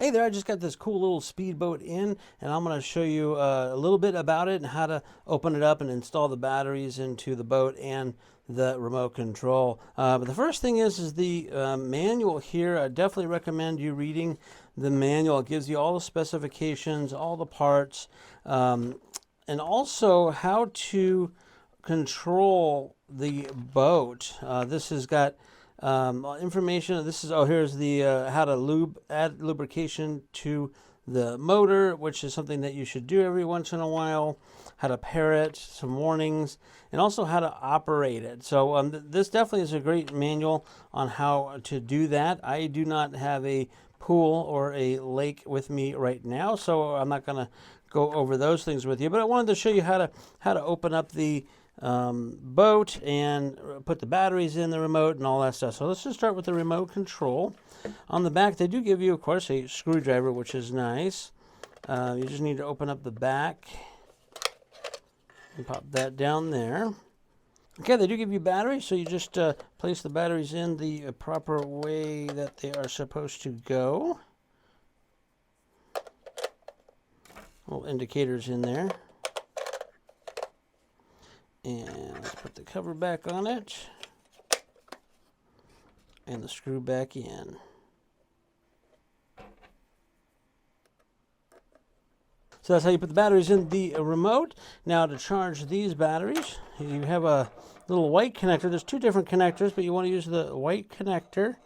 Hey there, I just got this cool little speedboat in, and I'm going to show you a little bit about it and how to open it up and install the batteries into the boat and the remote control. But the first thing is the manual here. I definitely recommend you reading the manual. It gives you all the specifications, all the parts, and also how to control the boat. This has got information. This is, here's the how to add lubrication to the motor, which is something that you should do every once in a while. How to pair it, some warnings, and also how to operate it. So this definitely is a great manual on how to do that. I do not have a pool or a lake with me right now, so I'm not going to go over those things with you. But I wanted to show you how to open up the boat and put the batteries in the remote and all that stuff. So let's just start with the remote control. On the back, they do give you, of course, a screwdriver, which is nice. You just need to open up the back and pop that down there. Okay, they do give you batteries, so you just place the batteries in the proper way that they are supposed to go. Little indicators in there. And let's put the cover back on it and the screw back in. So that's how you put the batteries in the remote. Now to charge these batteries, you have a little white connector. There's two different connectors, but you want to use the white connector.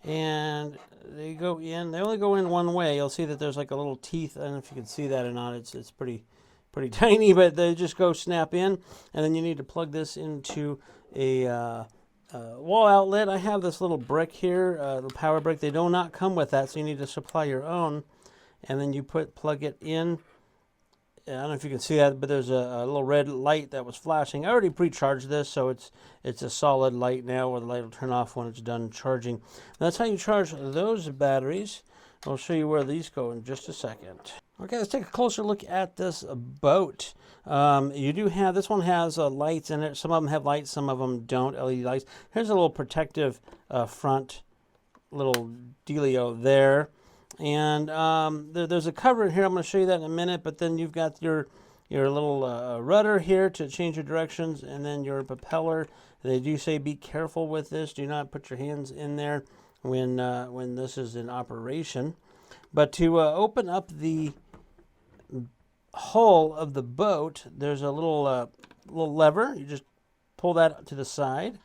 And they go in, they only go in one way. You'll see that there's like a little teeth. I don't know if you can see that or not. It's pretty tiny, but they just go snap in, and then you need to plug this into a wall outlet. I have this little brick here, the power brick. They do not come with that, so you need to supply your own, and then you plug it in. I don't know if you can see that, but there's a little red light that was flashing. I already pre-charged this, so it's a solid light now, where the light will turn off when it's done charging. And that's how you charge those batteries. I'll show you where these go in just a second. Okay, let's take a closer look at this boat. You do have, this one has lights in it. Some of them have lights, some of them don't, LED lights. Here's a little protective front little dealio there. And there's a cover in here. I'm going to show you that in a minute, but then you've got your little rudder here to change your directions, and then your propeller. They do say be careful with this. Do not put your hands in there when this is in operation. But to open up the hull of the boat, there's a little lever. You just pull that to the side,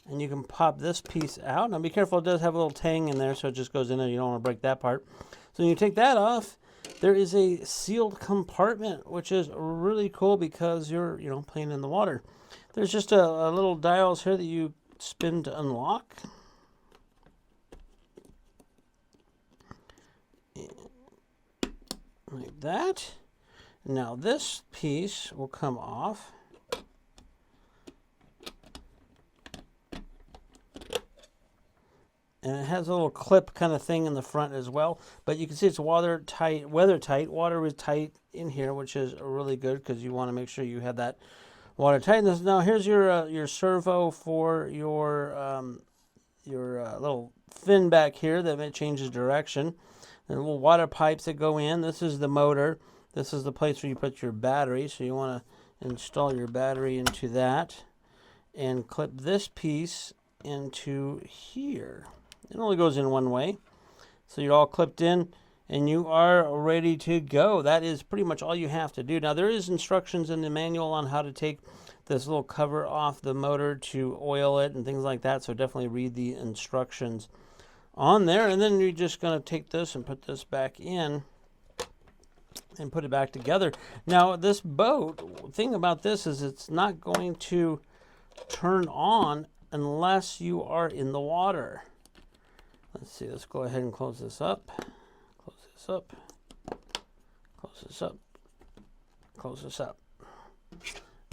and you can pop this piece out. Now be careful, it does have a little tang in there, so it just goes in there. You don't want to break that part. So when you take that off, there is a sealed compartment, which is really cool because you're playing in the water. There's just a little dials here that you spin to unlock. Like that. Now this piece will come off. And it has a little clip kind of thing in the front as well. But you can see it's weather tight. Water is tight in here, which is really good because you want to make sure you have that water tightness. Now here's your servo for your little fin back here that changes direction. The little water pipes that go in. This is the motor. This is the place where you put your battery. So you want to install your battery into that and clip this piece into here. It only goes in one way. So you're all clipped in and you are ready to go. That is pretty much all you have to do. Now there is instructions in the manual on how to take this little cover off the motor to oil it and things like that. So definitely read the instructions on there, and then you're just going to take this and put this back in and put it back together. Now this boat, thing about this is it's not going to turn on unless you are in the water. Let's see, let's go ahead and close this up. Close this up. Close this up. Close this up.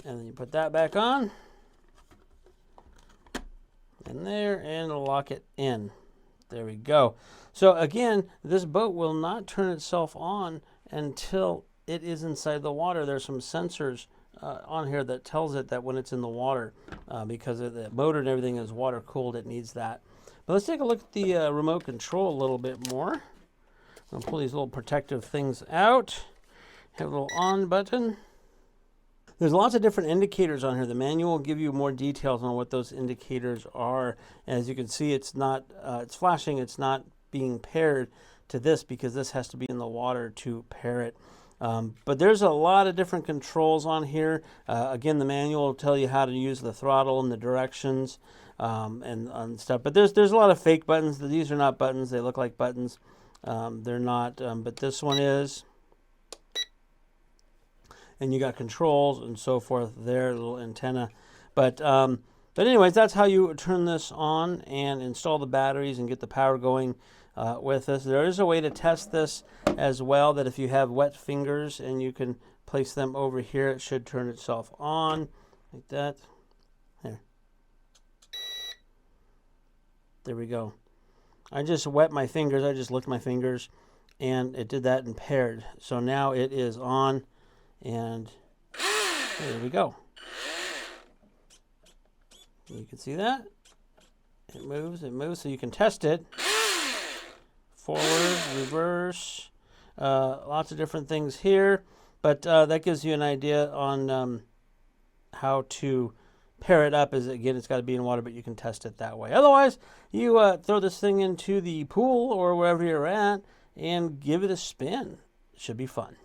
And then you put that back on. In there, and lock it in. There we go. So again, this boat will not turn itself on until it is inside the water. There's some sensors on here that tells it that when it's in the water, because of the motor and everything is water cooled, it needs that. But let's take a look at the remote control a little bit more. I'll pull these little protective things out. Have a little on button. There's lots of different indicators on here. The manual will give you more details on what those indicators are. As you can see, it's not, it's flashing, it's not being paired to this because this has to be in the water to pair it. But there's a lot of different controls on here. Again, the manual will tell you how to use the throttle and the directions and stuff. But there's a lot of fake buttons. These are not buttons. They look like buttons. They're not, but this one is. And you got controls and so forth there, little antenna. But anyways, that's how you turn this on and install the batteries and get the power going with this. There is a way to test this as well, that if you have wet fingers and you can place them over here, it should turn itself on like that. There we go. I just wet my fingers. I just licked my fingers and it did that and paired. So now it is on. And there we go. You can see that. It moves, so you can test it. Forward, reverse, lots of different things here. But that gives you an idea on how to pair it up. Again, it's got to be in water, but you can test it that way. Otherwise, you throw this thing into the pool or wherever you're at and give it a spin. It should be fun.